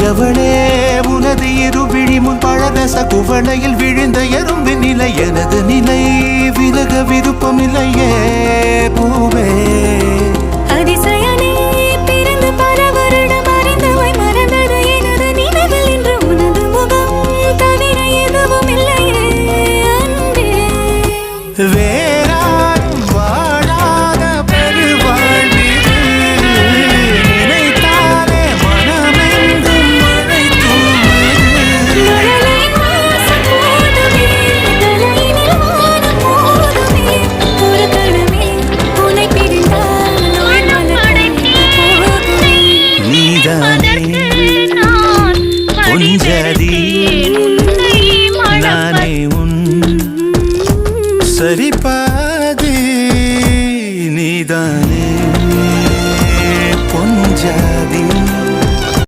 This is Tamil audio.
எவளே உனது இருவிழி முன் பழரச குவளையில் விழுந்த எறும்பின் நிலை எனது நிலை விலக விருப்பமில்லையே பூவே அதிசயனே பிறந்து பல வருடம் அறிந்தவை மறந்தது எனது நினைவில் இன்று உனது முகம் தவிர எதுவும் இல்லையே அன்பே வேறாரும் வாழாத பெருவாழ்விது நினைத்தாலே மனமெங்கும் மழை தூவுது மழலையின் வாசம் போதுமே தலையினில் வானம் போதுமே ஒரு கணமே உன்னை பிரிந்தால் நோய் மலர்ந்தே போகுமே நீதானே பொஞ்சதி நானே உன் சரிப்பா